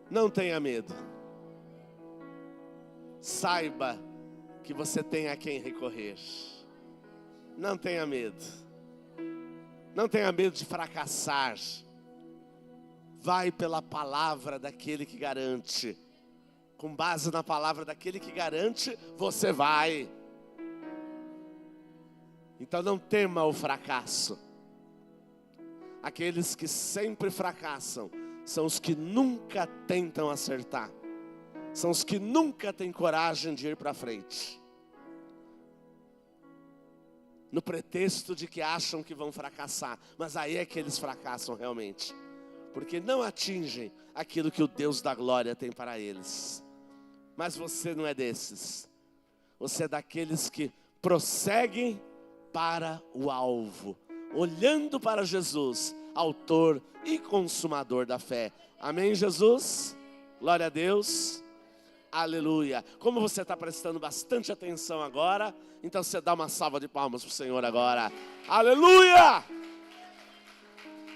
Não tenha medo. Saiba que você tem a quem recorrer. Não tenha medo. Não tenha medo de fracassar. Vai pela palavra daquele que garante. Com base na palavra daquele que garante, você vai. Então não tema o fracasso. Aqueles que sempre fracassam são os que nunca tentam acertar. São os que nunca têm coragem de ir para frente. No pretexto de que acham que vão fracassar. Mas aí é que eles fracassam realmente. Porque não atingem aquilo que o Deus da glória tem para eles. Mas você não é desses. Você é daqueles que prosseguem para o alvo. Olhando para Jesus, autor e consumador da fé. Amém, Jesus? Glória a Deus. Aleluia. Como você está prestando bastante atenção agora, então você dá uma salva de palmas para o Senhor agora. Aleluia!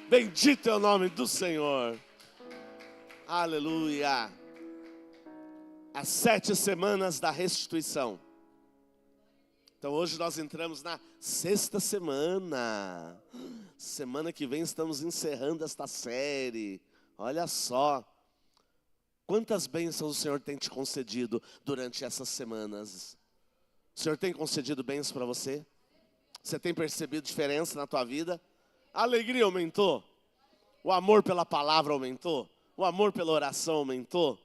Bendito é o nome do Senhor. Aleluia. As 7 semanas da restituição. Então hoje nós entramos na 6ª semana. Semana que vem estamos encerrando esta série. Olha só. Quantas bênçãos o Senhor tem te concedido durante essas semanas? O Senhor tem concedido bênçãos para você? Você tem percebido diferença na tua vida? A alegria aumentou? O amor pela palavra aumentou? O amor pela oração aumentou?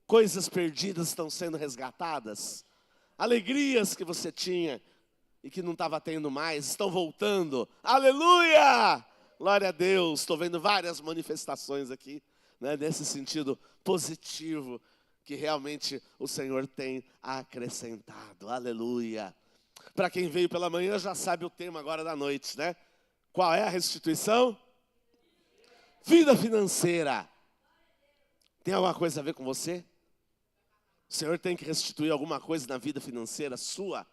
Coisas perdidas estão sendo resgatadas? Alegrias que você tinha e que não estava tendo mais, estão voltando. Aleluia! Glória a Deus. Estou vendo várias manifestações aqui, né, nesse sentido positivo que realmente o Senhor tem acrescentado. Aleluia. Para quem veio pela manhã já sabe o tema agora da noite, né? Qual é a restituição? Vida financeira. Tem alguma coisa a ver com você? O Senhor tem que restituir alguma coisa na vida financeira sua?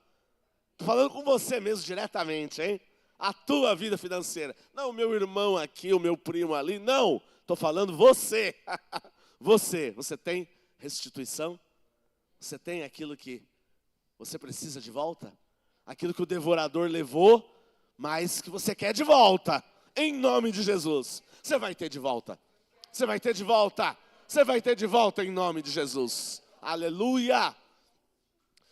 Estou falando com você mesmo diretamente, hein? A tua vida financeira. Não o meu irmão aqui, o meu primo ali. Não, estou falando você. Você tem restituição? Você tem aquilo que você precisa de volta? Aquilo que o devorador levou, mas que você quer de volta. Em nome de Jesus. Você vai ter de volta. Você vai ter de volta. Você vai ter de volta em nome de Jesus. Aleluia!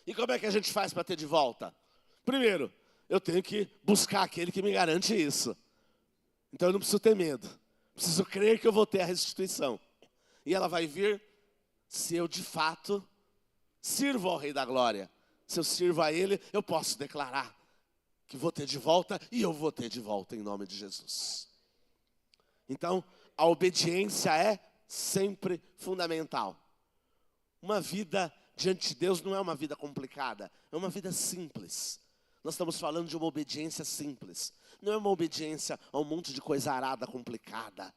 E como é que a gente faz para ter de volta? Primeiro, eu tenho que buscar aquele que me garante isso. Então eu não preciso ter medo. Preciso crer que eu vou ter a restituição. E ela vai vir se eu de fato sirvo ao Rei da Glória. Se eu sirvo a Ele, eu posso declarar que vou ter de volta e eu vou ter de volta em nome de Jesus. Então, a obediência é sempre fundamental. Uma vida diante de Deus não é uma vida complicada, é uma vida simples. Nós estamos falando de uma obediência simples. Não é uma obediência a um monte de coisa arada, complicada.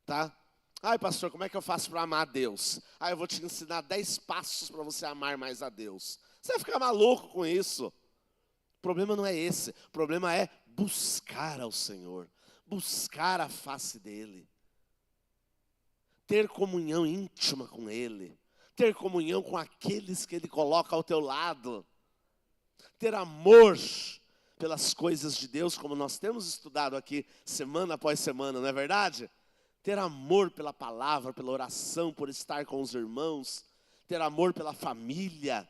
Tá? Ai, pastor, como é que eu faço para amar a Deus? Eu vou te ensinar 10 passos para você amar mais a Deus. Você vai ficar maluco com isso. O problema não é esse. O problema é buscar ao Senhor. Buscar a face dEle. Ter comunhão íntima com Ele. Ter comunhão com aqueles que Ele coloca ao teu lado. Ter amor pelas coisas de Deus, como nós temos estudado aqui semana após semana, não é verdade? Ter amor pela palavra, pela oração, por estar com os irmãos. Ter amor pela família.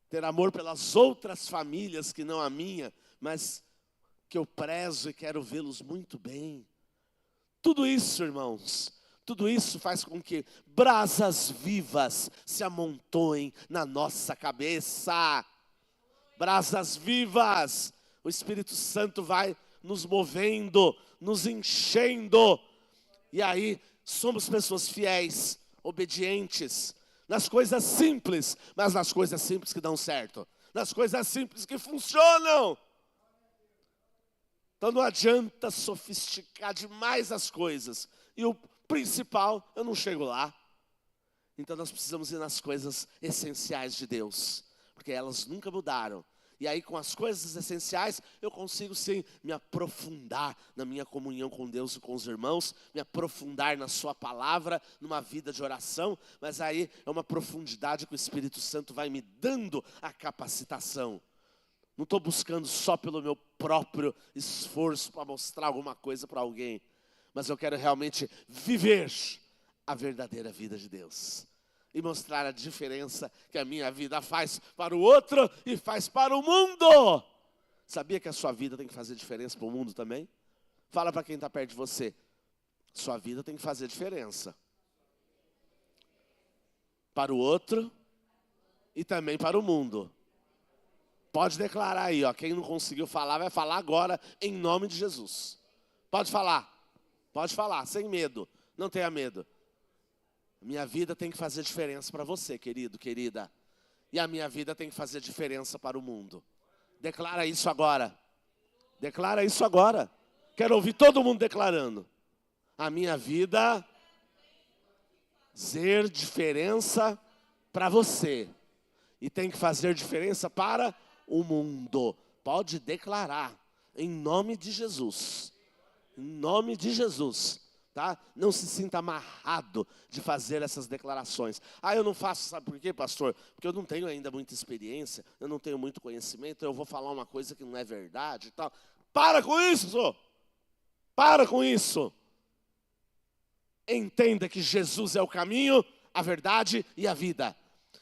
Ter amor pelas outras famílias que não a minha, mas que eu prezo e quero vê-los muito bem. Tudo isso, irmãos, tudo isso faz com que brasas vivas se amontoem na nossa cabeça. Brasas vivas. O Espírito Santo vai nos movendo, nos enchendo. E aí, somos pessoas fiéis, obedientes, nas coisas simples, mas nas coisas simples que dão certo. Nas coisas simples que funcionam. Então não adianta sofisticar demais as coisas. E o principal, eu não chego lá. Então nós precisamos ir nas coisas essenciais de Deus. Porque elas nunca mudaram. E aí, com as coisas essenciais, eu consigo sim me aprofundar na minha comunhão com Deus e com os irmãos, me aprofundar na sua palavra, numa vida de oração, mas aí é uma profundidade que o Espírito Santo vai me dando a capacitação. Não estou buscando só pelo meu próprio esforço para mostrar alguma coisa para alguém, mas eu quero realmente viver a verdadeira vida de Deus. E mostrar a diferença que a minha vida faz para o outro e faz para o mundo. Sabia que a sua vida tem que fazer diferença para o mundo também? Fala para quem está perto de você. Sua vida tem que fazer diferença. Para o outro e também para o mundo. Pode declarar aí, ó. Quem não conseguiu falar, vai falar agora, em nome de Jesus. Pode falar, sem medo. Não tenha medo. Minha vida tem que fazer diferença para você, querido, querida. E a minha vida tem que fazer diferença para o mundo. Declara isso agora. Declara isso agora. Quero ouvir todo mundo declarando. A minha vida fazer diferença para você. E tem que fazer diferença para o mundo. Pode declarar. Em nome de Jesus. Em nome de Jesus. Tá? Não se sinta amarrado de fazer essas declarações. Eu não faço, sabe por quê, pastor? Porque eu não tenho ainda muita experiência, eu não tenho muito conhecimento, eu vou falar uma coisa que não é verdade e tal. Para com isso! Para com isso! Entenda que Jesus é o caminho, a verdade e a vida.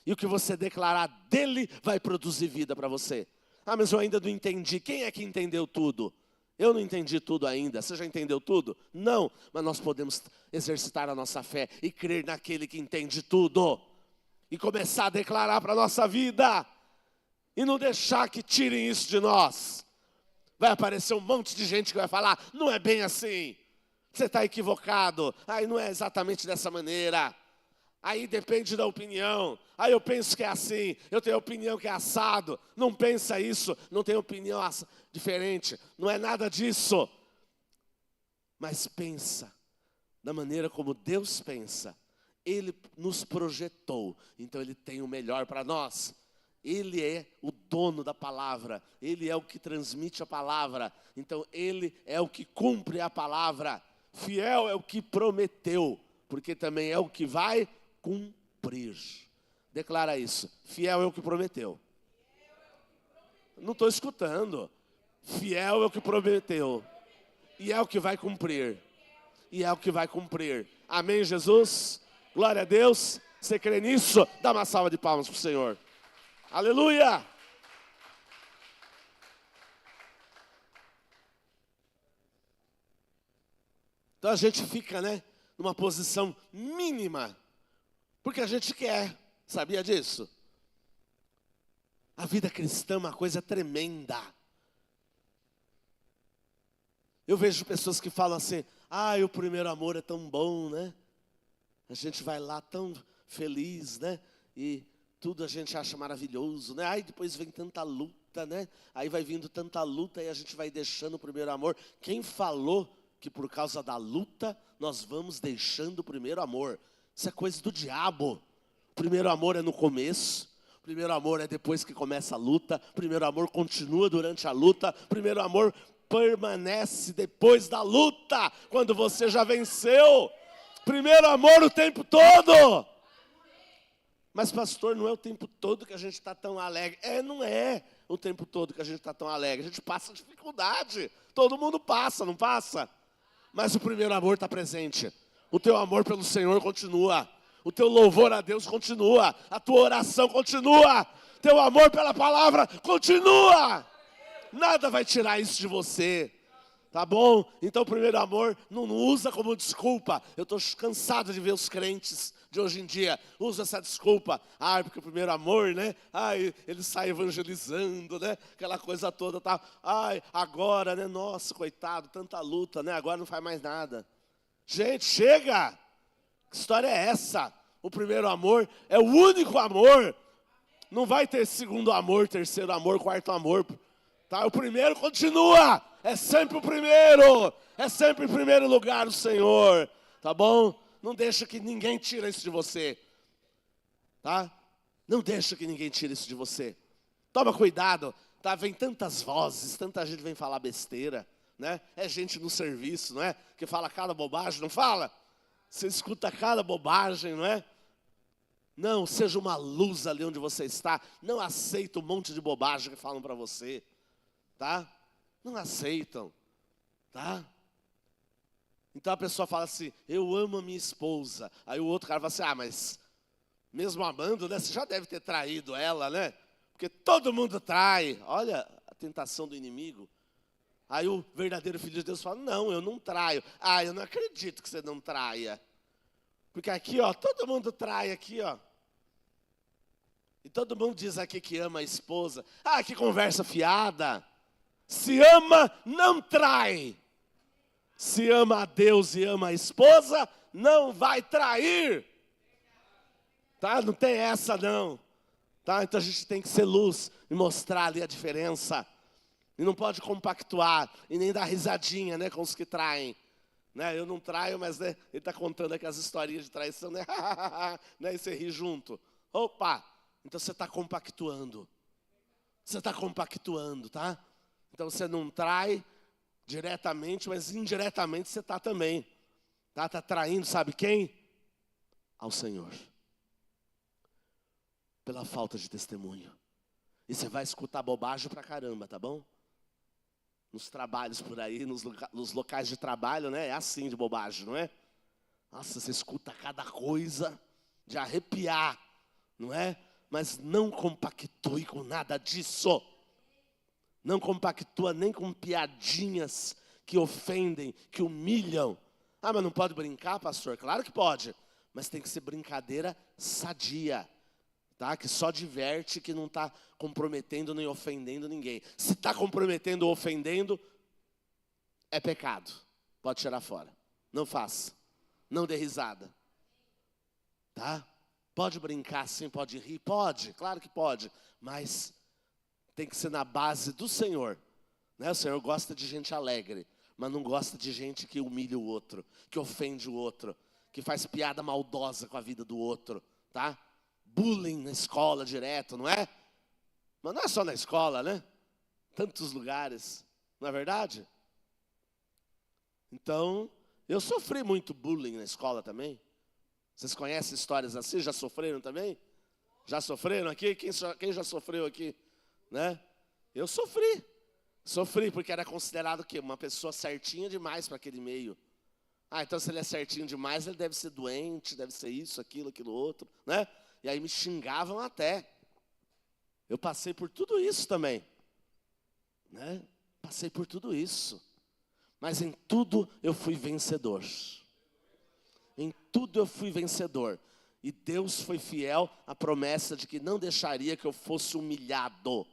E o que você declarar dele vai produzir vida para você. Mas eu ainda não entendi. Quem é que entendeu tudo? Eu não entendi tudo ainda. Você já entendeu tudo? Não, mas nós podemos exercitar a nossa fé e crer naquele que entende tudo. E começar a declarar para a nossa vida. E não deixar que tirem isso de nós. Vai aparecer um monte de gente que vai falar, não é bem assim. Você está equivocado. Não é exatamente dessa maneira. Aí depende da opinião. Eu penso que é assim, eu tenho opinião que é assado. Não pensa isso, não tem opinião diferente. Não é nada disso. Mas pensa da maneira como Deus pensa. Ele nos projetou, então Ele tem o melhor para nós. Ele é o dono da palavra, Ele é o que transmite a palavra. Então Ele é o que cumpre a palavra. Fiel é o que prometeu, porque também é o que vai cumprir. Declara isso. Fiel é o que prometeu. Não estou escutando. Fiel é o que prometeu. E é o que vai cumprir. E é o que vai cumprir. Amém, Jesus? Glória a Deus. Você crê nisso? Dá uma salva de palmas para o Senhor. Aleluia! Então a gente fica, numa posição mínima. Porque a gente quer. Sabia disso? A vida cristã é uma coisa tremenda. Eu vejo pessoas que falam assim, o primeiro amor é tão bom, né? A gente vai lá tão feliz, né? E tudo a gente acha maravilhoso, né? Depois vem tanta luta, né? Aí vai vindo tanta luta e a gente vai deixando o primeiro amor. Quem falou que por causa da luta nós vamos deixando o primeiro amor? Isso é coisa do diabo. O primeiro amor é no começo. O primeiro amor é depois que começa a luta. O primeiro amor continua durante a luta. O primeiro amor permanece depois da luta, quando você já venceu. Primeiro amor o tempo todo. Mas pastor, não é o tempo todo que a gente está tão alegre. Não é o tempo todo que a gente está tão alegre. A gente passa dificuldade. Todo mundo passa, não passa? Mas o primeiro amor está presente. O teu amor pelo Senhor continua. O teu louvor a Deus continua. A tua oração continua. Teu amor pela palavra continua. Nada vai tirar isso de você. Tá bom? Então o primeiro amor não usa como desculpa. Eu estou cansado de ver os crentes de hoje em dia. Usa essa desculpa. Porque o primeiro amor, né? Ele sai evangelizando, né? Aquela coisa toda, tá? Agora, né? Nossa, coitado, tanta luta, né? Agora não faz mais nada. Gente, chega! Que história é essa? O primeiro amor é o único amor. Não vai ter segundo amor, terceiro amor, quarto amor. Tá? O primeiro continua. É sempre o primeiro. É sempre em primeiro lugar o Senhor. Tá bom? Não deixa que ninguém tire isso de você. Tá? Não deixa que ninguém tire isso de você. Toma cuidado. Tá, vem tantas vozes, tanta gente vem falar besteira, né? É gente no serviço, não é? Que fala cada bobagem, não fala? Você escuta cada bobagem, não é? Não, seja uma luz ali onde você está. Não aceita um monte de bobagem que falam para você, tá? Não aceitam, tá? Então a pessoa fala assim, eu amo a minha esposa. Aí o outro cara fala assim, mas mesmo amando, né? Você já deve ter traído ela, né? Porque todo mundo trai. Olha a tentação do inimigo. Aí o verdadeiro filho de Deus fala, não, eu não traio. Eu não acredito que você não traia. Porque aqui, ó, todo mundo trai aqui, ó. E todo mundo diz aqui que ama a esposa. Que conversa fiada. Se ama, não trai. Se ama a Deus e ama a esposa, não vai trair. Tá? Não tem essa não. Tá? Então a gente tem que ser luz e mostrar ali a diferença. E não pode compactuar e nem dar risadinha, né, com os que traem. Né? Eu não traio, mas né, ele está contando aqui as historinhas de traição, né? Né? E você ri junto. Opa! Então você está compactuando. Você está compactuando, tá? Então você não trai diretamente, mas indiretamente você está também. Tá? Está traindo, sabe quem? Ao Senhor. Pela falta de testemunho. E você vai escutar bobagem pra caramba, tá bom? Nos trabalhos por aí, nos locais de trabalho, né? É assim de bobagem, não é? Nossa, você escuta cada coisa de arrepiar, não é? Mas não compactue com nada disso. Não compactua nem com piadinhas que ofendem, que humilham. Mas não pode brincar, pastor? Claro que pode. Mas tem que ser brincadeira sadia. Tá? Que só diverte, que não está comprometendo nem ofendendo ninguém. Se está comprometendo ou ofendendo, é pecado. Pode tirar fora. Não faça. Não dê risada. Tá? Pode brincar sim, pode rir? Pode, claro que pode. Mas tem que ser na base do Senhor. Né? O Senhor gosta de gente alegre, mas não gosta de gente que humilha o outro, que ofende o outro, que faz piada maldosa com a vida do outro. Tá? Bullying na escola direto, não é? Mas não é só na escola, né? Tantos lugares, não é verdade? Então, eu sofri muito bullying na escola também. Vocês conhecem histórias assim? Já sofreram também? Já sofreram aqui? Quem já sofreu aqui? Né? Eu sofri. Sofri porque era considerado o quê? Uma pessoa certinha demais para aquele meio. Então se ele é certinho demais, ele deve ser doente, deve ser isso, aquilo outro, né? E aí me xingavam até. Eu passei por tudo isso também. Né? Passei por tudo isso. Mas em tudo eu fui vencedor. Em tudo eu fui vencedor. E Deus foi fiel à promessa de que não deixaria que eu fosse humilhado.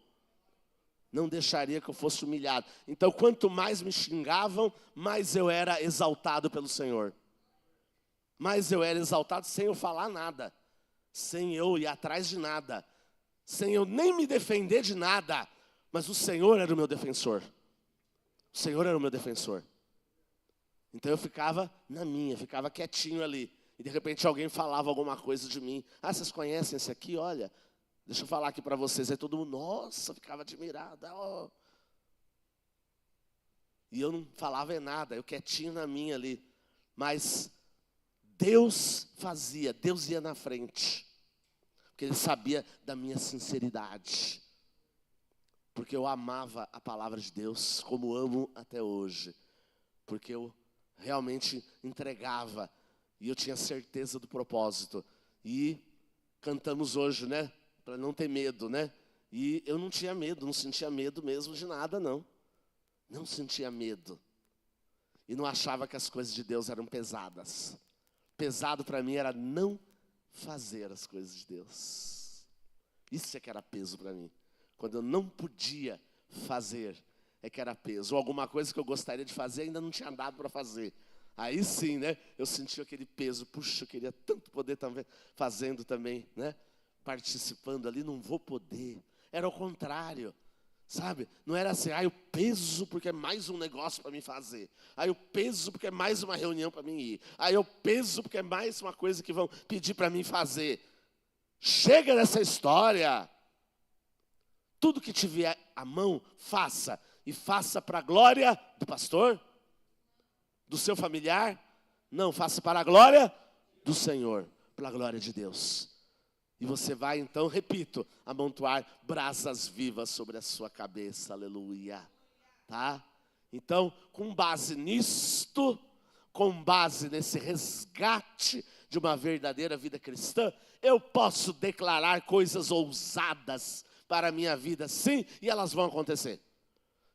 Não deixaria que eu fosse humilhado. Então, quanto mais me xingavam, mais eu era exaltado pelo Senhor. Mais eu era exaltado sem eu falar nada. Sem eu ir atrás de nada. Sem eu nem me defender de nada. Mas o Senhor era o meu defensor. O Senhor era o meu defensor. Então eu ficava na minha, ficava quietinho ali. E de repente alguém falava alguma coisa de mim. Vocês conhecem esse aqui? Olha, deixa eu falar aqui para vocês. Aí todo mundo, nossa, ficava admirado. Oh. E eu não falava nada, eu quietinho na minha ali. Mas Deus fazia, Deus ia na frente. Porque Ele sabia da minha sinceridade. Porque eu amava a palavra de Deus, como amo até hoje. Porque eu realmente entregava. E eu tinha certeza do propósito. E cantamos hoje, né? Para não ter medo, né? E eu não tinha medo, não sentia medo mesmo de nada, não. Não sentia medo. E não achava que as coisas de Deus eram pesadas. Pesado para mim era não fazer as coisas de Deus. Isso é que era peso para mim. Quando eu não podia fazer, é que era peso. Ou alguma coisa que eu gostaria de fazer, ainda não tinha dado para fazer. Aí sim, né? Eu sentia aquele peso. Puxa, eu queria tanto poder estar fazendo também, né? Participando ali, não vou poder. Era o contrário, sabe? Não era assim, o peso porque é mais um negócio para mim fazer. O peso porque é mais uma reunião para mim ir. O peso porque é mais uma coisa que vão pedir para mim fazer. Chega dessa história. tudo que tiver à mão, faça. E faça para a glória do pastor, do seu familiar. Não, faça para a glória do Senhor, para a glória de Deus. E você vai então, repito, amontoar brasas vivas sobre a sua cabeça, aleluia. Tá? Então, com base nisto, com base nesse resgate de uma verdadeira vida cristã, eu posso declarar coisas ousadas para a minha vida, sim, e elas vão acontecer.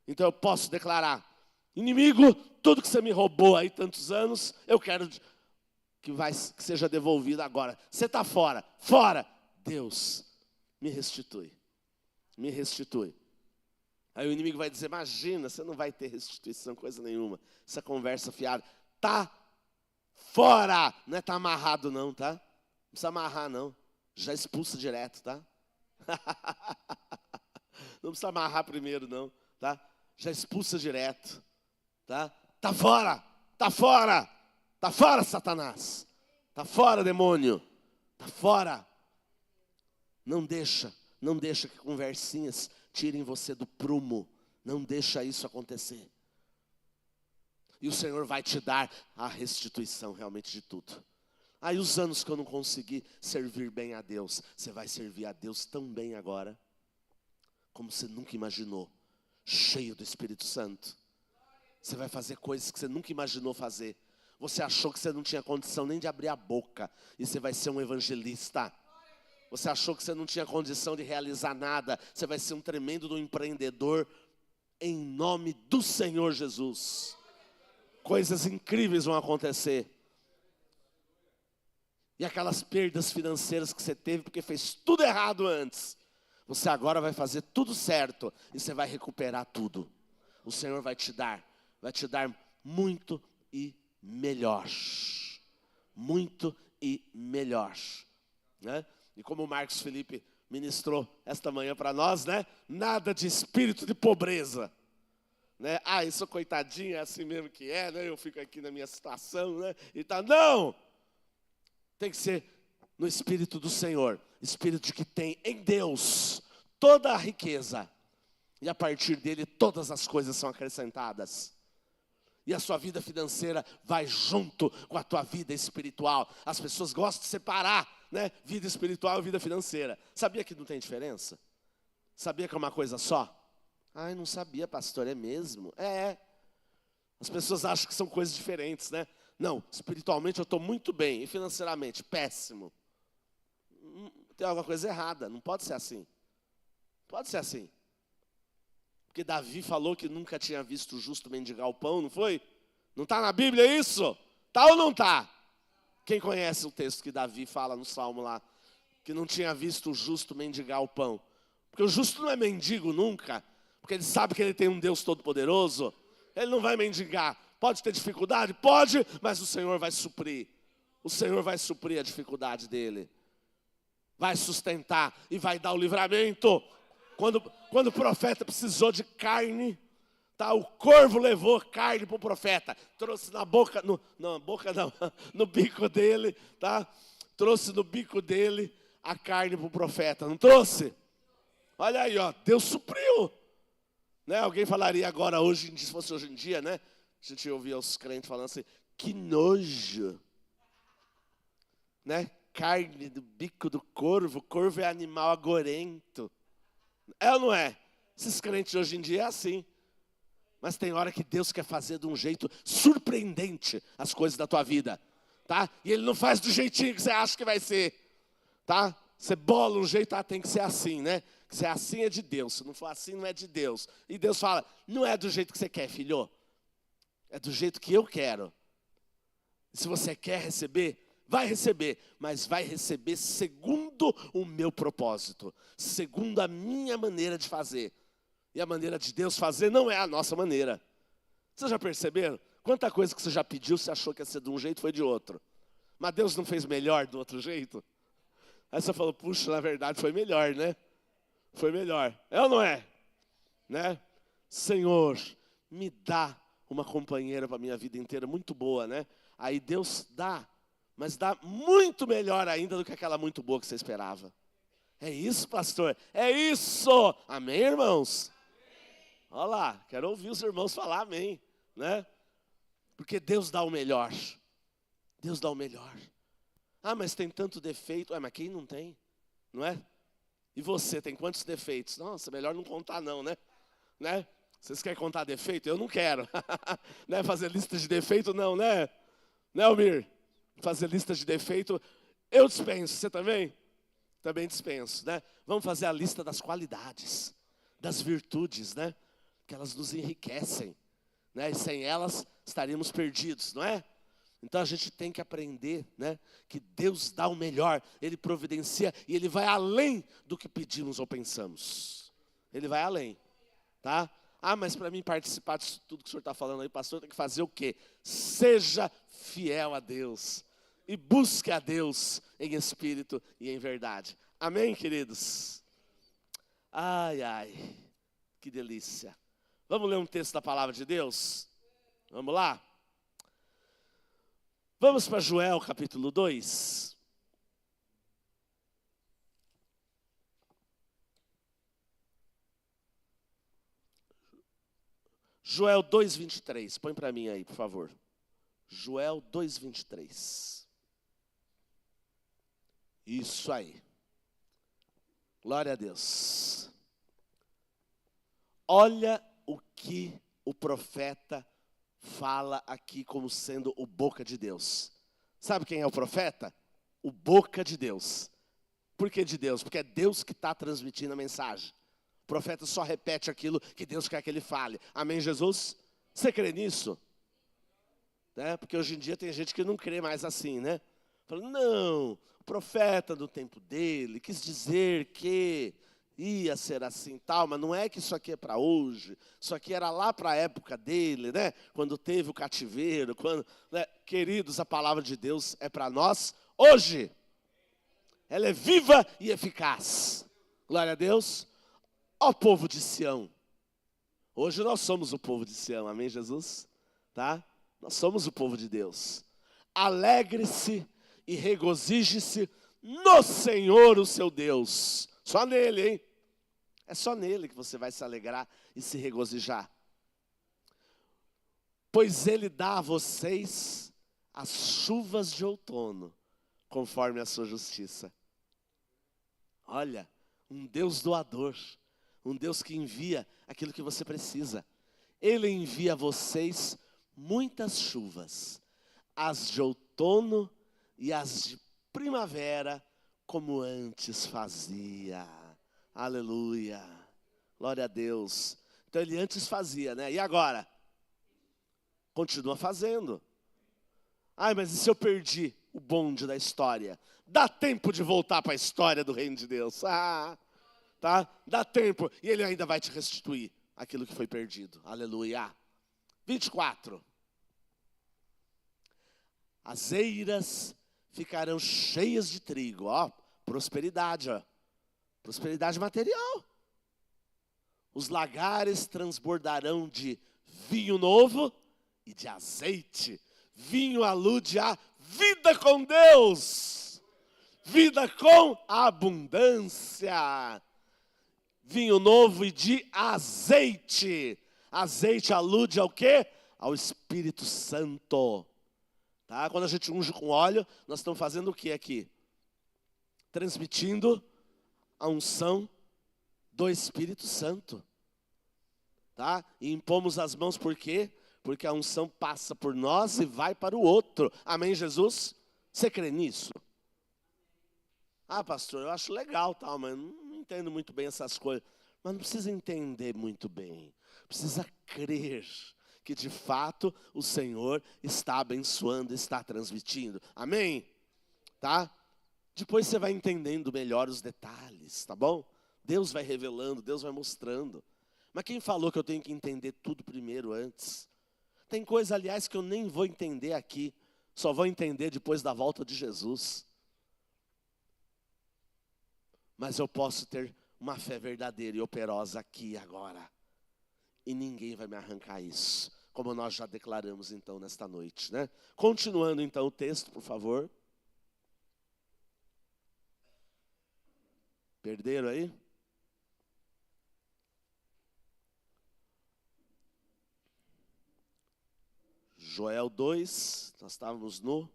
Então eu posso declarar: inimigo, tudo que você me roubou aí tantos anos, eu quero que seja devolvido agora. Você está fora, fora. Deus, me restitui, me restitui. Aí o inimigo vai dizer: imagina, você não vai ter restituição, coisa nenhuma. Essa conversa fiada, tá fora, não é tá amarrado não, tá? Não precisa amarrar não, já expulsa direto, tá? Não precisa amarrar primeiro não, tá? Já expulsa direto, tá? Tá fora, tá fora, tá fora, Satanás, tá fora, demônio, tá fora. Não deixa que conversinhas tirem você do prumo, não deixa isso acontecer. E o Senhor vai te dar a restituição realmente de tudo. Aí os anos que eu não consegui servir bem a Deus, você vai servir a Deus tão bem agora, como você nunca imaginou, cheio do Espírito Santo. Você vai fazer coisas que você nunca imaginou fazer. Você achou que você não tinha condição nem de abrir a boca, e você vai ser um evangelista. Você achou que você não tinha condição de realizar nada, você vai ser um tremendo empreendedor, em nome do Senhor Jesus. Coisas incríveis vão acontecer. E aquelas perdas financeiras que você teve porque fez tudo errado antes, você agora vai fazer tudo certo e você vai recuperar tudo. O Senhor vai te dar muito e melhor. Muito e melhor, né? E como o Marcos Felipe ministrou esta manhã para nós, né? Nada de espírito de pobreza, né? Ah, eu sou coitadinho, é assim mesmo que é, né? Eu fico aqui na minha situação, né? E tá, não! Tem que ser no Espírito do Senhor, Espírito de que tem em Deus toda a riqueza, e a partir dele todas as coisas são acrescentadas. E a sua vida financeira vai junto com a tua vida espiritual. As pessoas gostam de separar, né? Vida espiritual e vida financeira. Sabia que não tem diferença? Sabia que é uma coisa só? Ai, não sabia, pastor, é mesmo? É. As pessoas acham que são coisas diferentes, né? Não, espiritualmente eu estou muito bem, e financeiramente, péssimo. Tem alguma coisa errada, não pode ser assim. Pode ser assim. Porque Davi falou que nunca tinha visto o justo mendigar o pão, não foi? Não está na Bíblia isso? Está ou não está? Quem conhece o texto que Davi fala no Salmo lá? Que não tinha visto o justo mendigar o pão. Porque o justo não é mendigo nunca. Porque ele sabe que ele tem um Deus todo-poderoso. Ele não vai mendigar. Pode ter dificuldade? Pode, mas o Senhor vai suprir. O Senhor vai suprir a dificuldade dele. Vai sustentar e vai dar o livramento. Quando o profeta precisou de carne, tá, o corvo levou carne para o profeta. Trouxe na boca, no bico dele, tá? Trouxe no bico dele a carne para o profeta. Não trouxe? Olha aí, ó, Deus supriu. Né? Alguém falaria agora, hoje, se fosse hoje em dia, né? A gente ouvia os crentes falando assim, que nojo. Né? Carne do bico do corvo é animal agorento. É ou não é? Esses crentes hoje em dia é assim. Mas tem hora que Deus quer fazer de um jeito surpreendente as coisas da tua vida, tá? E Ele não faz do jeitinho que você acha que vai ser, tá? Você bola um jeito, tem que ser assim, né? Se é assim é de Deus, se não for assim não é de Deus. E Deus fala, não é do jeito que você quer, filho. É do jeito que eu quero. Se você quer receber, vai receber, mas vai receber segundo o meu propósito, segundo a minha maneira de fazer. E a maneira de Deus fazer não é a nossa maneira. Vocês já perceberam? Quanta coisa que você já pediu, você achou que ia ser de um jeito, foi de outro. Mas Deus não fez melhor do outro jeito? Aí você falou, puxa, na verdade foi melhor, né? Foi melhor. É ou não é? Né? Senhor, me dá uma companheira para a minha vida inteira, muito boa, né? Aí Deus dá, mas dá muito melhor ainda do que aquela muito boa que você esperava. É isso, pastor? É isso! Amém, irmãos? Olha lá, quero ouvir os irmãos falar amém, né? Porque Deus dá o melhor. Deus dá o melhor. Ah, mas tem tanto defeito. Mas quem não tem? Não é? E você, tem quantos defeitos? Nossa, melhor não contar não, né? Vocês querem contar defeito? Eu não quero. Né? Fazer lista de defeito, não, né? Né, Almir? Fazer lista de defeito, eu dispenso. Você também? Também dispenso, né? Vamos fazer a lista das qualidades, das virtudes, né? Que elas nos enriquecem, né? E sem elas estaríamos perdidos, não é? Então a gente tem que aprender, né? Que Deus dá o melhor, Ele providencia e Ele vai além do que pedimos ou pensamos. Ele vai além, tá? Ah, mas para mim participar disso tudo que o senhor está falando aí, pastor, tem que fazer o quê? Seja fiel a Deus e busque a Deus em espírito e em verdade. Amém, queridos? Ai, ai, que delícia. Vamos ler um texto da palavra de Deus? Vamos lá? Vamos para Joel capítulo 2. Joel 2:23, põe para mim aí, por favor. Joel 2:23. Isso aí. Glória a Deus. Olha o que o profeta fala aqui como sendo o boca de Deus. Sabe quem é o profeta? O boca de Deus. Por que de Deus? Porque é Deus que está transmitindo a mensagem. O profeta só repete aquilo que Deus quer que ele fale. Amém, Jesus? Você crê nisso? Né? Porque hoje em dia tem gente que não crê mais assim, né? Fala, não, o profeta do tempo dele quis dizer que ia ser assim tal, mas não é que isso aqui é para hoje, isso aqui era lá para a época dele, né? Quando teve o cativeiro, quando, né? Queridos, a palavra de Deus é para nós hoje. Ela é viva e eficaz. Glória a Deus. Ó povo de Sião. Hoje nós somos o povo de Sião, amém, Jesus? Tá? Nós somos o povo de Deus. Alegre-se e regozije-se no Senhor, o seu Deus. Só nele, hein? É só nele que você vai se alegrar e se regozijar. Pois ele dá a vocês as chuvas de outono, conforme a sua justiça. Olha, um Deus doador, um Deus que envia aquilo que você precisa. Ele envia a vocês muitas chuvas, as de outono e as de primavera, como antes fazia. Aleluia, glória a Deus. Então ele antes fazia, né? E agora? Continua fazendo. Ai, mas e se eu perdi o bonde da história? Dá tempo de voltar para a história do reino de Deus. Ah, tá? Dá tempo. E ele ainda vai te restituir aquilo que foi perdido. Aleluia. 24. As eiras ficarão cheias de trigo. Ó, prosperidade, ó. Prosperidade material. Os lagares transbordarão de vinho novo e de azeite. Vinho alude a vida com Deus. Vida com abundância. Vinho novo e de azeite. Azeite alude ao quê? Ao Espírito Santo. Tá? Quando a gente unge com óleo, nós estamos fazendo o que aqui? Transmitindo a unção do Espírito Santo. Tá? E impomos as mãos por quê? Porque a unção passa por nós e vai para o outro. Amém, Jesus? Você crê nisso? Ah, pastor, eu acho legal, tal, mas não entendo muito bem essas coisas. Mas não precisa entender muito bem. Precisa crer que de fato o Senhor está abençoando, está transmitindo. Amém? Tá? Depois você vai entendendo melhor os detalhes, tá bom? Deus vai revelando, Deus vai mostrando. Mas quem falou que eu tenho que entender tudo primeiro antes? Tem coisa, aliás, que eu nem vou entender aqui. Só vou entender depois da volta de Jesus. Mas eu posso ter uma fé verdadeira e operosa aqui e agora. E ninguém vai me arrancar isso. Como nós já declaramos então nesta noite, né? Continuando então o texto, por favor. Perderam aí? Joel 2, nós estávamos no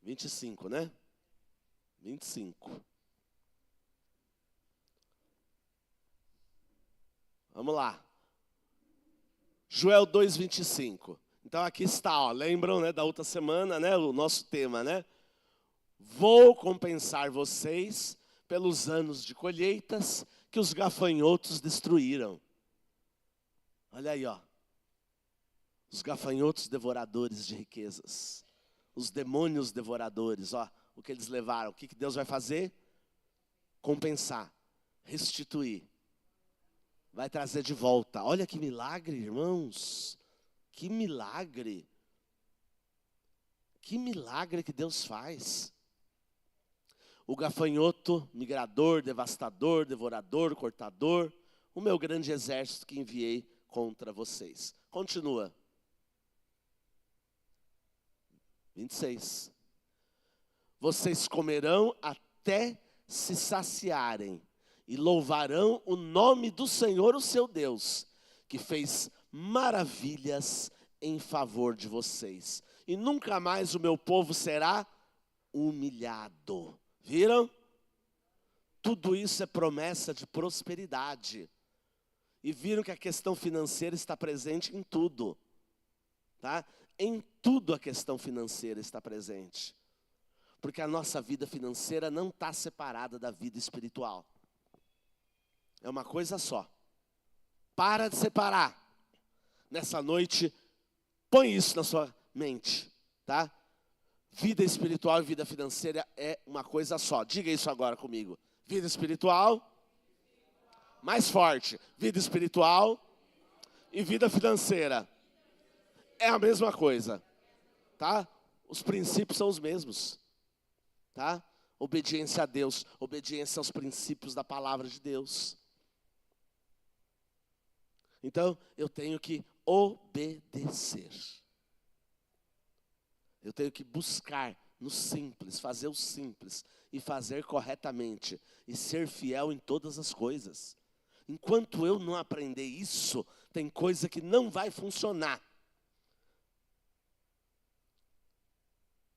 25, né? 25. Vamos lá. Joel 2, 25. Então aqui está, ó, lembram, né, da outra semana, né, o nosso tema, né? Vou compensar vocês pelos anos de colheitas que os gafanhotos destruíram. Olha aí, ó. Os gafanhotos devoradores de riquezas. Os demônios devoradores, ó. O que eles levaram. O que Deus vai fazer? Compensar. Restituir. Vai trazer de volta. Olha que milagre, irmãos. Que milagre. Que milagre que Deus faz. O gafanhoto, migrador, devastador, devorador, cortador. O meu grande exército que enviei contra vocês. Continua. 26. Vocês comerão até se saciarem e louvarão o nome do Senhor, o seu Deus, que fez maravilhas em favor de vocês. E nunca mais o meu povo será humilhado. Viram? Tudo isso é promessa de prosperidade. E viram que a questão financeira está presente em tudo. Tá? Em tudo a questão financeira está presente. Porque a nossa vida financeira não está separada da vida espiritual. É uma coisa só. Para de separar. Nessa noite, põe isso na sua mente. Tá? Vida espiritual e vida financeira é uma coisa só. Diga isso agora comigo. Vida espiritual, mais forte. Vida espiritual e vida financeira. É a mesma coisa, tá? Os princípios são os mesmos, tá? Obediência a Deus, obediência aos princípios da palavra de Deus. Então, eu tenho que obedecer. Eu tenho que buscar no simples, fazer o simples e fazer corretamente e ser fiel em todas as coisas. Enquanto eu não aprender isso, tem coisa que não vai funcionar.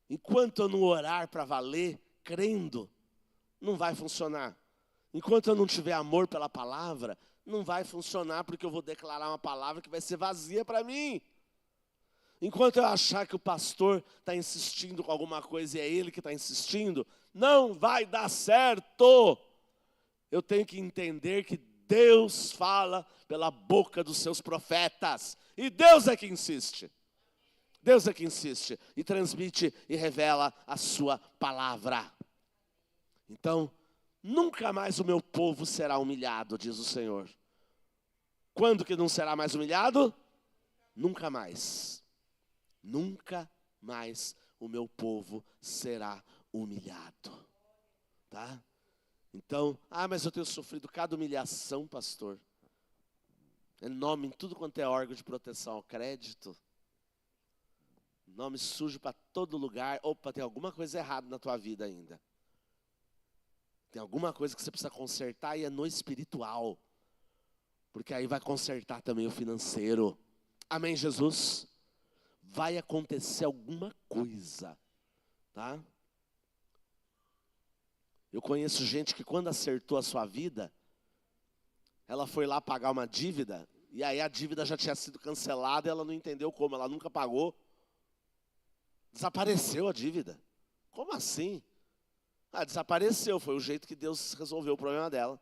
Enquanto eu não orar para valer, crendo, não vai funcionar. Enquanto eu não tiver amor pela palavra, não vai funcionar, porque eu vou declarar uma palavra que vai ser vazia para mim. Enquanto eu achar que o pastor está insistindo com alguma coisa e é ele que está insistindo, não vai dar certo. Eu tenho que entender que Deus fala pela boca dos seus profetas. E Deus é que insiste. Deus é que insiste e transmite e revela a sua palavra. Então, nunca mais o meu povo será humilhado, diz o Senhor. Quando que não será mais humilhado? Nunca mais. Nunca mais o meu povo será humilhado. Tá? Então, mas eu tenho sofrido cada humilhação, pastor. É nome em tudo quanto é órgão de proteção ao crédito. Nome sujo para todo lugar. Opa, tem alguma coisa errada na tua vida ainda. Tem alguma coisa que você precisa consertar e é no espiritual. Porque aí vai consertar também o financeiro. Amém, Jesus? Vai acontecer alguma coisa. Tá? Eu conheço gente que quando acertou a sua vida, ela foi lá pagar uma dívida, e aí a dívida já tinha sido cancelada e ela não entendeu como, ela nunca pagou. Desapareceu a dívida. Como assim? Desapareceu, foi o jeito que Deus resolveu o problema dela.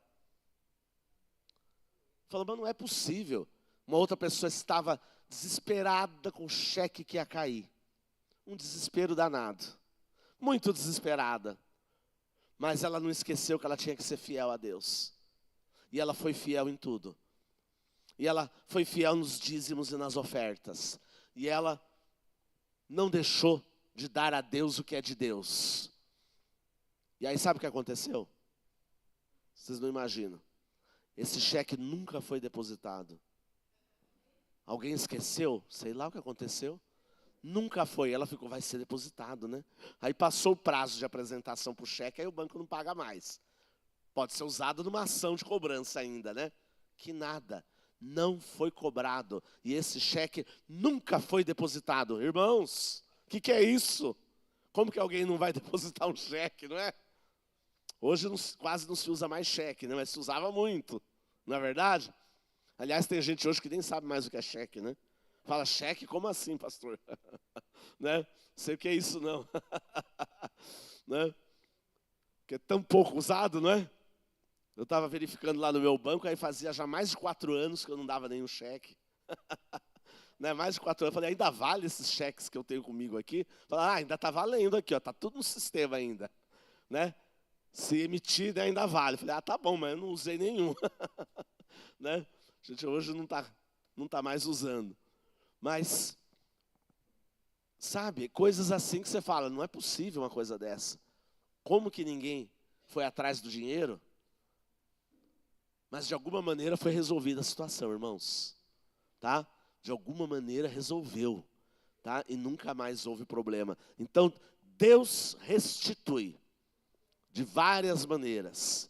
Falou, mas não é possível. Uma outra pessoa estava desesperada com o cheque que ia cair. Um desespero danado. Muito desesperada. Mas ela não esqueceu que ela tinha que ser fiel a Deus. E ela foi fiel em tudo. E ela foi fiel nos dízimos e nas ofertas. E ela não deixou de dar a Deus o que é de Deus. E aí sabe o que aconteceu? Vocês não imaginam. Esse cheque nunca foi depositado. Alguém esqueceu? Sei lá o que aconteceu. Nunca foi. Ela ficou, vai ser depositado, né? Aí passou o prazo de apresentação para o cheque, aí o banco não paga mais. Pode ser usado numa ação de cobrança ainda, né? Que nada, não foi cobrado. E esse cheque nunca foi depositado. Irmãos, o que é isso? Como que alguém não vai depositar um cheque, não é? Hoje quase não se usa mais cheque, né? Mas se usava muito, não é verdade? Aliás, tem gente hoje que nem sabe mais o que é cheque, né? Fala, cheque, como assim, pastor? Né? Sei o que é isso, não. Né? Que é tão pouco usado, não é? Eu estava verificando lá no meu banco, aí fazia já mais de 4 anos que eu não dava nenhum cheque. Né? Mais de 4 anos. Eu falei, ainda vale esses cheques que eu tenho comigo aqui? Falei, ainda está valendo aqui, está tudo no sistema ainda. Né? Se emitir, né, ainda vale. Eu falei, tá bom, mas eu não usei nenhum. Né? A gente hoje não tá mais usando. Mas, sabe, coisas assim que você fala, não é possível uma coisa dessa. Como que ninguém foi atrás do dinheiro? Mas de alguma maneira foi resolvida a situação, irmãos. Tá? De alguma maneira resolveu. Tá? E nunca mais houve problema. Então, Deus restitui de várias maneiras.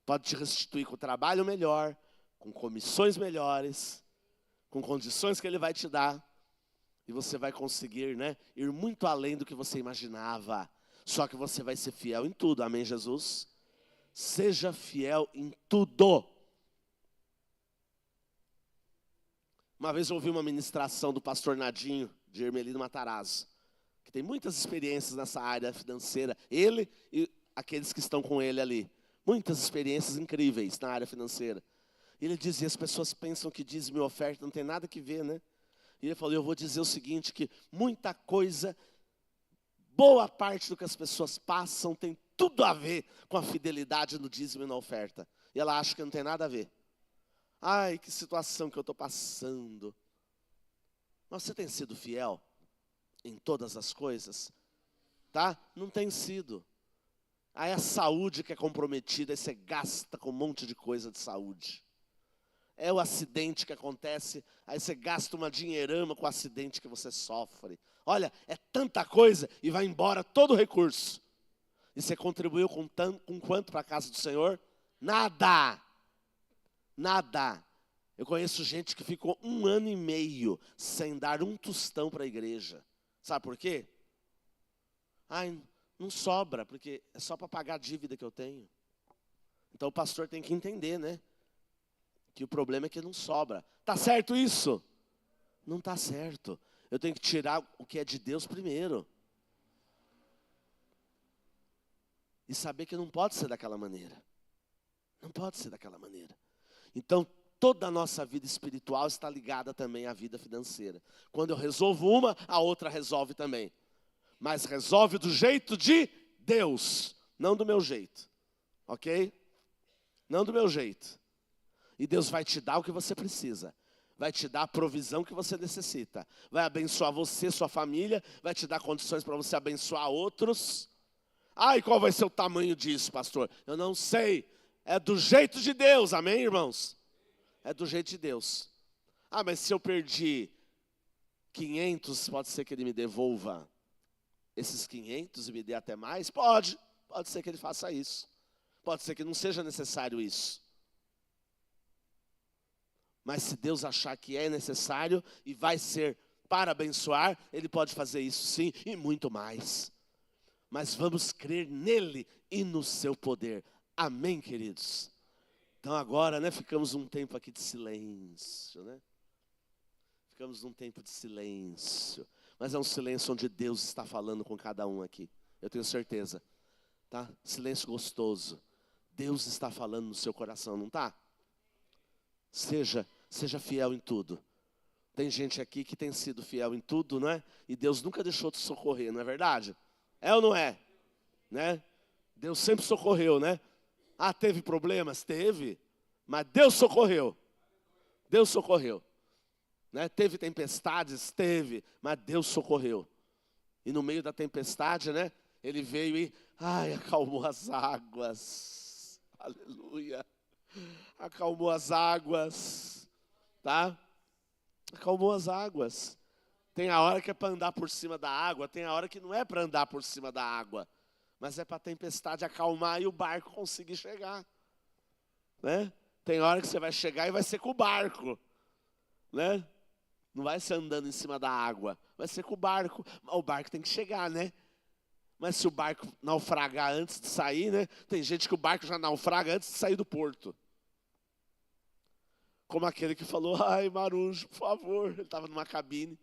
Pode te restituir com trabalho melhor, com comissões melhores, com condições que Ele vai te dar. E você vai conseguir, né, ir muito além do que você imaginava. Só que você vai ser fiel em tudo. Amém, Jesus? Seja fiel em tudo. Uma vez eu ouvi uma ministração do pastor Nadinho, de Hermelino Matarazzo, que tem muitas experiências nessa área financeira. Ele e aqueles que estão com ele ali. Muitas experiências incríveis na área financeira. E ele dizia, as pessoas pensam que dízimo e oferta não tem nada que ver, né? E ele falou, eu vou dizer o seguinte, que muita coisa, boa parte do que as pessoas passam tem tudo a ver com a fidelidade no dízimo e na oferta. E ela acha que não tem nada a ver. Ai, que situação que eu estou passando. Mas você tem sido fiel em todas as coisas? Tá? Não tem sido. Aí a saúde que é comprometida, aí você gasta com um monte de coisa de saúde. É o acidente que acontece, aí você gasta uma dinheirama com o acidente que você sofre. Olha, é tanta coisa e vai embora todo o recurso. E você contribuiu com quanto para a casa do Senhor? Nada. Nada. Eu conheço gente que ficou 1 ano e meio sem dar um tostão para a igreja. Sabe por quê? Ai, não sobra, porque é só para pagar a dívida que eu tenho. Então o pastor tem que entender, né? Que o problema é que não sobra. Tá certo isso? Não tá certo. Eu tenho que tirar o que é de Deus primeiro. E saber que não pode ser daquela maneira. Não pode ser daquela maneira. Então, toda a nossa vida espiritual está ligada também à vida financeira. Quando eu resolvo uma, a outra resolve também. Mas resolve do jeito de Deus, não do meu jeito. Ok? Não do meu jeito. E Deus vai te dar o que você precisa. Vai te dar a provisão que você necessita. Vai abençoar você, sua família. Vai te dar condições para você abençoar outros. E qual vai ser o tamanho disso, pastor? Eu não sei. É do jeito de Deus, amém, irmãos? É do jeito de Deus. Mas se eu perdi 500, pode ser que Ele me devolva esses 500 e me dê até mais? Pode ser que Ele faça isso. Pode ser que não seja necessário isso. Mas se Deus achar que é necessário e vai ser para abençoar, Ele pode fazer isso sim e muito mais. Mas vamos crer nele e no seu poder. Amém, queridos? Então agora, né, ficamos um tempo aqui de silêncio, né? Ficamos num tempo de silêncio. Mas é um silêncio onde Deus está falando com cada um aqui. Eu tenho certeza. Tá? Silêncio gostoso. Deus está falando no seu coração, não está? Seja fiel em tudo. Tem gente aqui que tem sido fiel em tudo, não é? E Deus nunca deixou de socorrer, não é verdade? É ou não é? Né? Deus sempre socorreu, né? Teve problemas? Teve. Mas Deus socorreu. Deus socorreu. Né? Teve tempestades? Teve. Mas Deus socorreu. E no meio da tempestade, né? Ele veio e acalmou as águas. Aleluia. Acalmou as águas, tá? Acalmou as águas. Tem a hora que é para andar por cima da água, tem a hora que não é para andar por cima da água. mas é para a tempestade acalmar e o barco conseguir chegar, né? Tem hora que você vai chegar e vai ser com o barco, né? Não vai ser andando em cima da água, vai ser com o barco. O barco tem que chegar, né? Mas se o barco naufragar antes de sair, né? Tem gente que o barco já naufraga antes de sair do porto. Como aquele que falou, ai, Marujo, por favor. Ele estava numa cabine.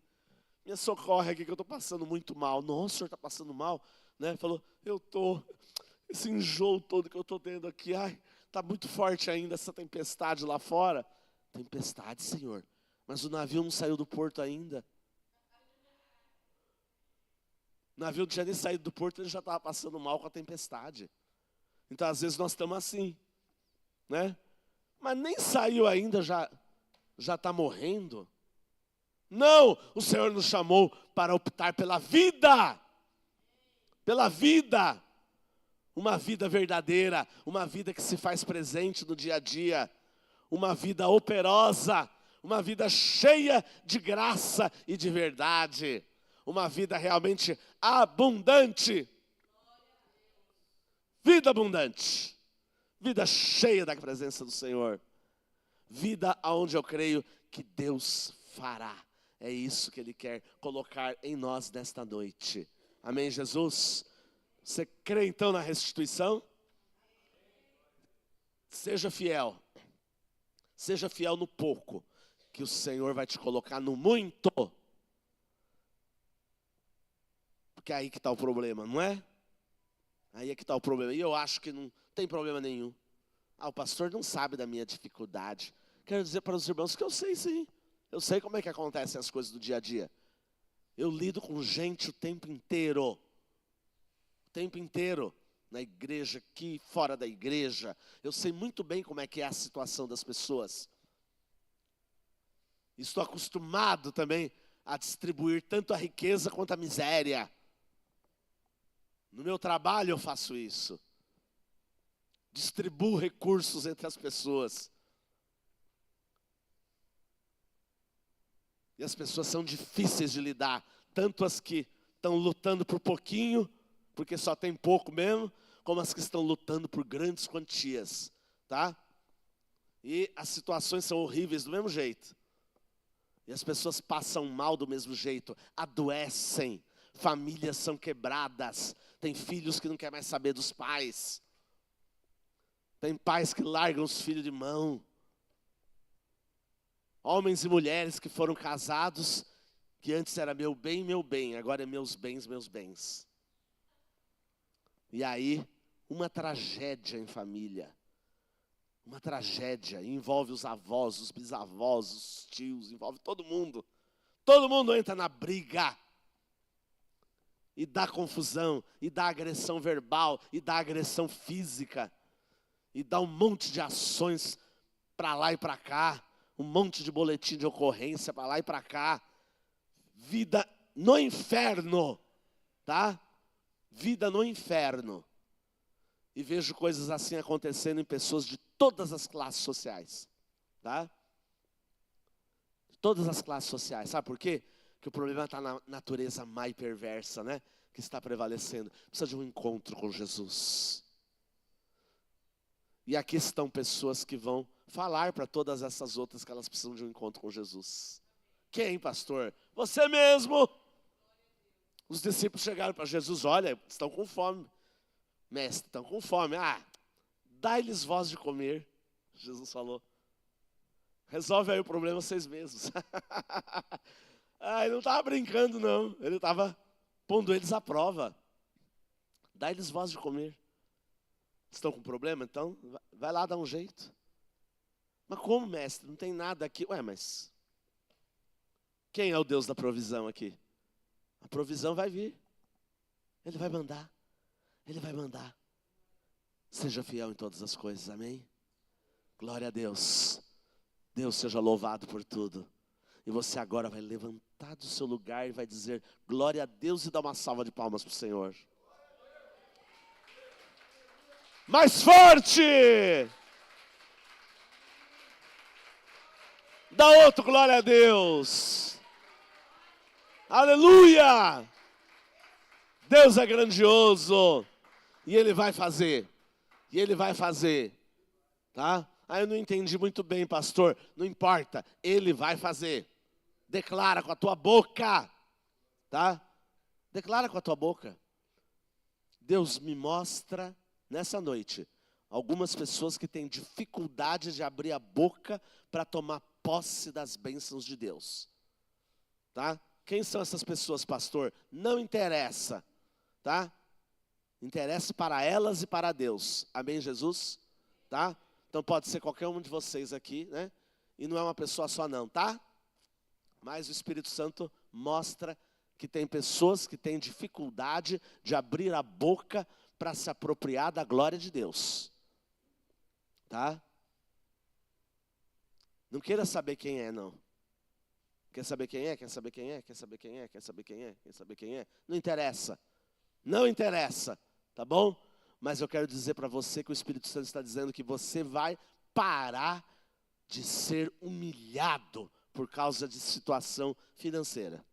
Me socorre aqui que eu estou passando muito mal. Nossa, o senhor está passando mal? Né? Falou, eu estou. Esse enjoo todo que eu estou tendo aqui, ai, está muito forte ainda essa tempestade lá fora. Tempestade, Senhor. Mas o navio não saiu do porto ainda. O navio não tinha nem saído do porto, ele já estava passando mal com a tempestade. Então, às vezes, nós estamos assim, né? Mas nem saiu ainda, já está morrendo. Não, o Senhor nos chamou para optar pela vida. Pela vida. Uma vida verdadeira, uma vida que se faz presente no dia a dia. Uma vida operosa, uma vida cheia de graça e de verdade. Uma vida realmente abundante. Vida abundante. Vida cheia da presença do Senhor. Vida onde eu creio que Deus fará. É isso que Ele quer colocar em nós nesta noite. Amém, Jesus? Você crê então na restituição? Seja fiel. Seja fiel no pouco, que o Senhor vai te colocar no muito. Porque é aí que está o problema, não é? Aí é que está o problema. E eu acho que não tem problema nenhum. O pastor não sabe da minha dificuldade. Quero dizer para os irmãos que eu sei sim. Eu sei como é que acontecem as coisas do dia a dia. Eu lido com gente o tempo inteiro. O tempo inteiro. Na igreja, aqui, fora da igreja. Eu sei muito bem como é que é a situação das pessoas. Estou acostumado também a distribuir tanto a riqueza quanto a miséria. No meu trabalho eu faço isso. Distribuo recursos entre as pessoas. E as pessoas são difíceis de lidar. Tanto as que estão lutando por pouquinho, porque só tem pouco mesmo, como as que estão lutando por grandes quantias. Tá? E as situações são horríveis do mesmo jeito. E as pessoas passam mal do mesmo jeito. Adoecem. Famílias são quebradas. Tem filhos que não querem mais saber dos pais. Tem pais que largam os filhos de mão. Homens e mulheres que foram casados, que antes era meu bem, agora é meus bens. E aí, uma tragédia em família. Uma tragédia. Envolve os avós, os bisavós, os tios, envolve todo mundo. Todo mundo entra na briga. E dá confusão, e dá agressão verbal, e dá agressão física. E dá um monte de ações para lá e para cá. Um monte de boletim de ocorrência para lá e para cá. Vida no inferno, tá? Vida no inferno. E vejo coisas assim acontecendo em pessoas de todas as classes sociais, tá? Todas as classes sociais. Sabe por quê? Que o problema está na natureza má e perversa, né? Que está prevalecendo. Precisa de um encontro com Jesus. E aqui estão pessoas que vão falar para todas essas outras que elas precisam de um encontro com Jesus. Quem, pastor? Você mesmo. Os discípulos chegaram para Jesus, olha, estão com fome. Mestre, estão com fome. Dai-lhes voz de comer. Jesus falou. Resolve aí o problema vocês mesmos. Ele não estava brincando, não. Ele estava pondo eles à prova. Dai-lhes voz de comer. Estão com problema? Então, vai lá dar um jeito. Mas como, mestre? Não tem nada aqui. Mas quem é o Deus da provisão aqui? A provisão vai vir. Ele vai mandar. Ele vai mandar. Seja fiel em todas as coisas, amém? Glória a Deus. Deus seja louvado por tudo. E você agora vai levantar do seu lugar e vai dizer glória a Deus e dar uma salva de palmas para o Senhor. Mais forte! Dá outro glória a Deus. Aleluia! Deus é grandioso. E Ele vai fazer. E Ele vai fazer. Tá? Eu não entendi muito bem, pastor. Não importa. Ele vai fazer. Declara com a tua boca. Tá? Declara com a tua boca. Deus me mostra nessa noite algumas pessoas que têm dificuldade de abrir a boca para tomar posse das bênçãos de Deus. Tá? Quem são essas pessoas, pastor? Não interessa. Tá? Interessa para elas e para Deus. Amém, Jesus? Tá? Então pode ser qualquer um de vocês aqui, né? E não é uma pessoa só não, tá? Mas o Espírito Santo mostra que tem pessoas que têm dificuldade de abrir a boca para se apropriar da glória de Deus. Tá? Não queira saber quem é, não. Quer saber quem é? Quer saber quem é? Quer saber quem é? Quer saber quem é? Quer saber quem é? Não interessa. Não interessa, tá bom? Mas eu quero dizer para você que o Espírito Santo está dizendo que você vai parar de ser humilhado por causa de situação financeira.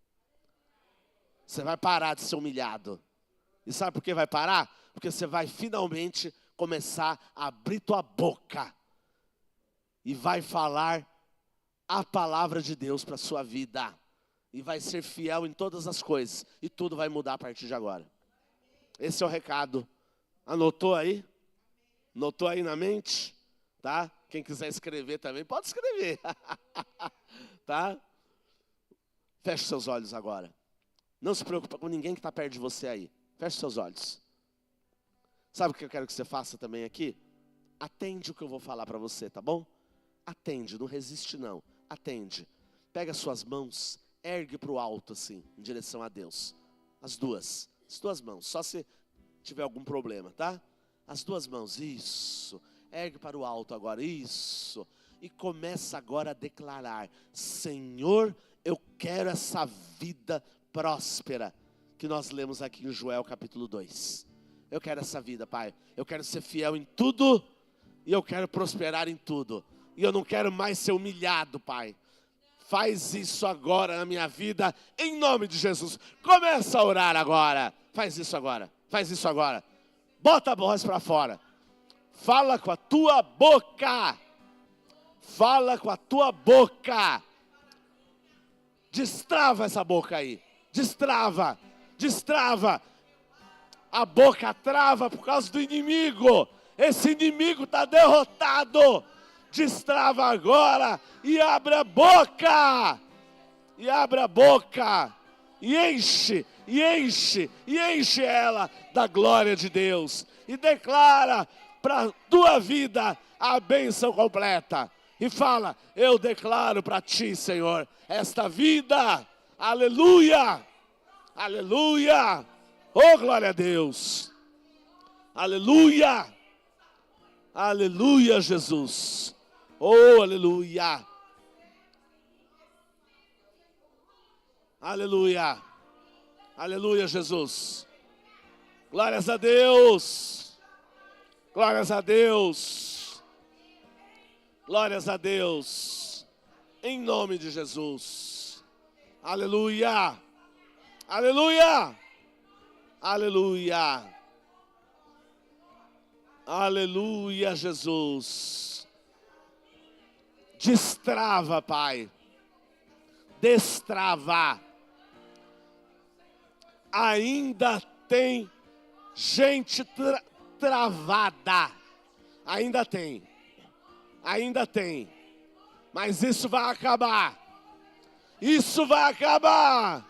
Você vai parar de ser humilhado. E sabe por que vai parar? Porque você vai finalmente começar a abrir tua boca e vai falar a palavra de Deus para a sua vida. E vai ser fiel em todas as coisas. E tudo vai mudar a partir de agora. Esse é o recado. Anotou aí? Anotou aí na mente? Tá? Quem quiser escrever também, pode escrever. Tá? Feche seus olhos agora. Não se preocupe com ninguém que está perto de você aí. Feche seus olhos. Sabe o que eu quero que você faça também aqui? Atende o que eu vou falar para você, tá bom? Atende, não resiste não. Atende. Pega as suas mãos, ergue para o alto assim, em direção a Deus. As duas mãos, só se tiver algum problema, tá? As duas mãos, isso. Ergue para o alto agora, isso. E começa agora a declarar: Senhor, eu quero essa vida próspera que nós lemos aqui em Joel capítulo 2. Eu quero essa vida, Pai. Eu quero ser fiel em tudo e eu quero prosperar em tudo. E eu não quero mais ser humilhado, Pai. Faz isso agora na minha vida, em nome de Jesus. Começa a orar agora. Faz isso agora. Faz isso agora. Bota a voz para fora. Fala com a tua boca. Fala com a tua boca. Destrava essa boca aí. Destrava. Destrava. A boca trava por causa do inimigo. Esse inimigo está derrotado. Destrava agora e abre a boca. E abre a boca. E enche ela da glória de Deus. E declara para a tua vida a bênção completa. E fala: eu declaro para ti, Senhor, esta vida. Aleluia. Aleluia. Oh, glória a Deus. Aleluia. Aleluia, Jesus. Oh, aleluia. Aleluia. Aleluia, Jesus. Glórias a Deus. Glórias a Deus. Glórias a Deus. Em nome de Jesus. Aleluia. Aleluia. Aleluia. Aleluia, Jesus. Destrava, Pai. Destrava. Ainda tem gente travada. Ainda tem. Ainda tem. Mas isso vai acabar. Isso vai acabar.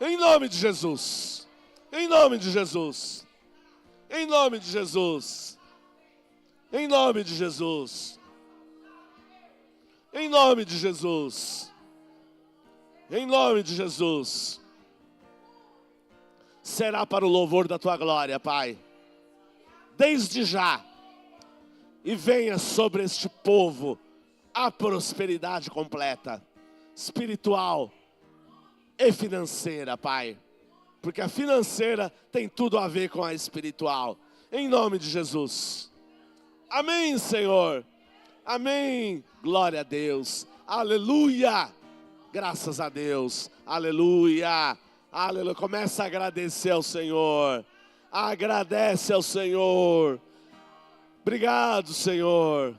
Em nome de Jesus. Em nome de Jesus. Em nome de Jesus. Em nome de Jesus. Em nome de Jesus. Em nome de Jesus. Será para o louvor da tua glória, Pai. Desde já. E venha sobre este povo a prosperidade completa, espiritual e financeira, Pai. Porque a financeira tem tudo a ver com a espiritual. Em nome de Jesus. Amém, Senhor. Amém. Glória a Deus. Aleluia. Graças a Deus. Aleluia. Aleluia. Começa a agradecer ao Senhor. Agradece ao Senhor. Obrigado, Senhor.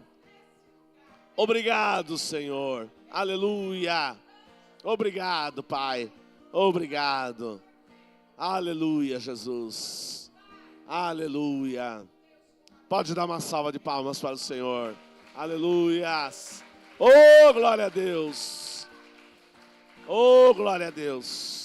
Obrigado, Senhor. Aleluia. Obrigado, Pai. Obrigado. Aleluia, Jesus. Aleluia. Pode dar uma salva de palmas para o Senhor. Aleluias. Oh, glória a Deus. Oh, glória a Deus.